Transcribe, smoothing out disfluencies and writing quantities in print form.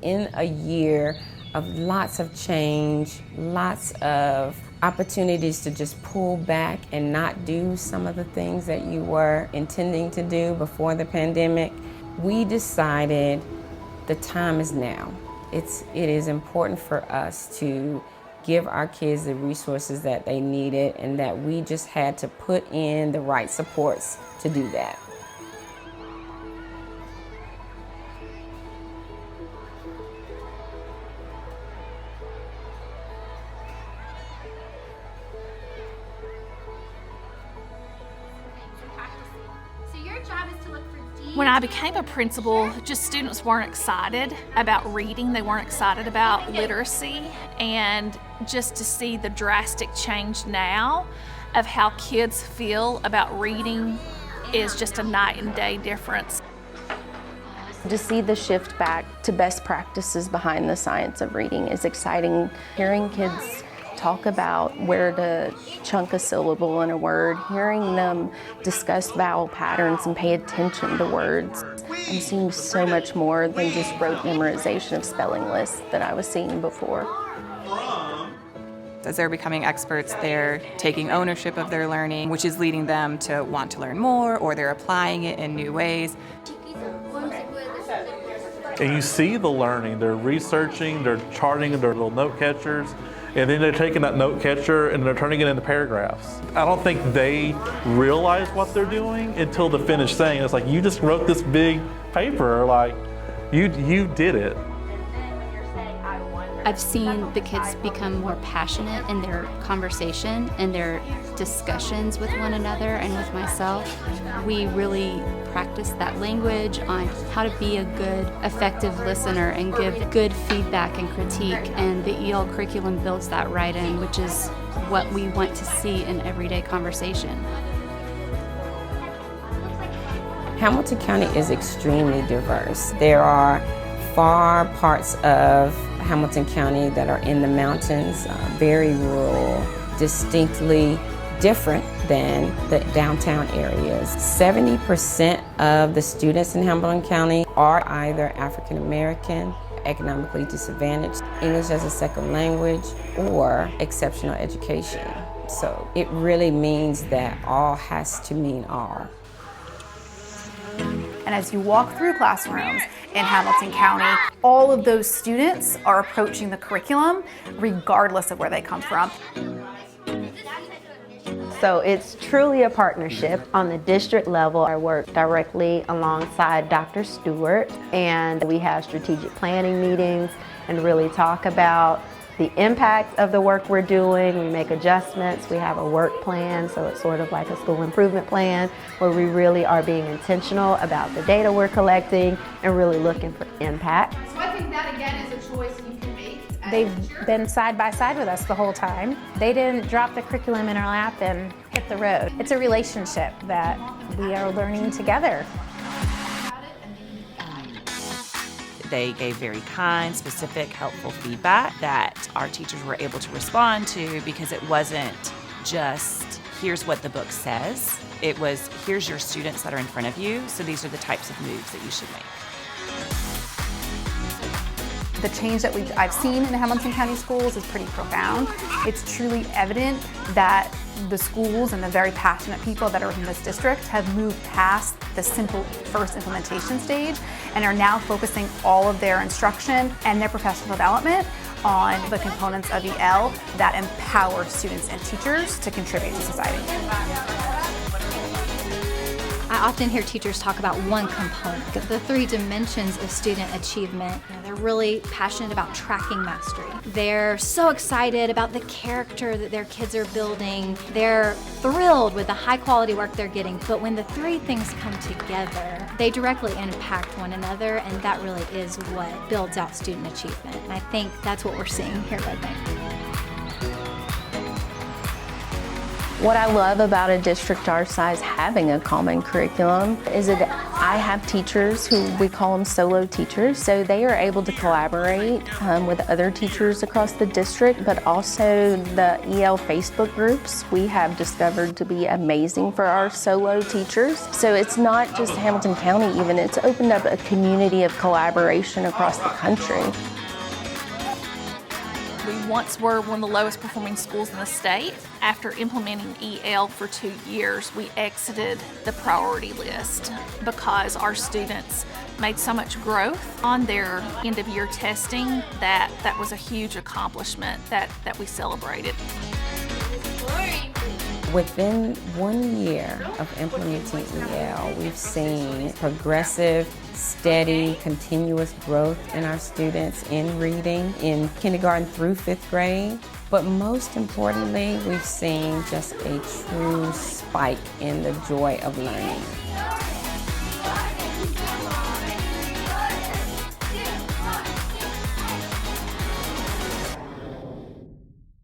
in a year of lots of change, lots of opportunities to just pull back and not do some of the things that you were intending to do before the pandemic, we decided the time is now. It is important for us to give our kids the resources that they needed, and that we just had to put in the right supports to do that. When I became a principal, just students weren't excited about reading. They weren't excited about literacy. And just to see the drastic change now of how kids feel about reading is just a night and day difference. To see the shift back to best practices behind the science of reading is exciting. Hearing kids talk about where to chunk a syllable in a word, hearing them discuss vowel patterns and pay attention to words. I'm seeing so much more than just rote memorization of spelling lists that I was seeing before. As they're becoming experts, they're taking ownership of their learning, which is leading them to want to learn more, or they're applying it in new ways. And you see the learning. They're researching, they're charting their little note catchers, and then they're taking that note catcher and they're turning it into paragraphs. I don't think they realize what they're doing until the finished saying. It's like, you just wrote this big paper, like, you did it. I've seen the kids become more passionate in their conversation and their discussions with one another and with myself. We really practice that language on how to be a good, effective listener and give good feedback and critique, and the EL curriculum builds that right in, which is what we want to see in everyday conversation. Hamilton County is extremely diverse. There are far parts of Hamilton County that are in the mountains, very rural, distinctly different than the downtown areas. 70% of the students in Hamilton County are either African American, economically disadvantaged, English as a second language, or exceptional education. So it really means that all has to mean all. And as you walk through classrooms in Hamilton County, all of those students are approaching the curriculum regardless of where they come from. So it's truly a partnership on the district level. I work directly alongside Dr. Stewart, and we have strategic planning meetings and really talk about the impact of the work we're doing. We make adjustments. We have a work plan, so it's sort of like a school improvement plan where we really are being intentional about the data we're collecting and really looking for impact. So I think that again is a choice you can make. They've been side by side with us the whole time. They didn't drop the curriculum in our lap and hit the road. It's a relationship that we are learning together. They gave very kind, specific, helpful feedback that our teachers were able to respond to, because it wasn't just, here's what the book says. It was, here's your students that are in front of you, so these are the types of moves that you should make. The change that I've seen in the Hamilton County schools is pretty profound. It's truly evident that the schools and the very passionate people that are in this district have moved past the simple first implementation stage and are now focusing all of their instruction and their professional development on the components of EL that empower students and teachers to contribute to society. I often hear teachers talk about one component, the 3 dimensions of student achievement. They're really passionate about tracking mastery. They're so excited about the character that their kids are building. They're thrilled with the high quality work they're getting. But when the 3 things come together, they directly impact one another, and that really is what builds out student achievement. And I think that's what we're seeing here right now. What I love about a district our size having a common curriculum is it I have teachers who we call them solo teachers, so they are able to collaborate with other teachers across the district, but also the EL Facebook groups we have discovered to be amazing for our solo teachers. So it's not just Hamilton County even, it's opened up a community of collaboration across the country. We once were one of the lowest performing schools in the state. After implementing EL for 2 years, we exited the priority list because our students made so much growth on their end of year testing that was a huge accomplishment that we celebrated. Within 1 year of implementing EL, we've seen progressive, steady, continuous growth in our students in reading in kindergarten through 5th grade. But most importantly, we've seen just a true spike in the joy of learning.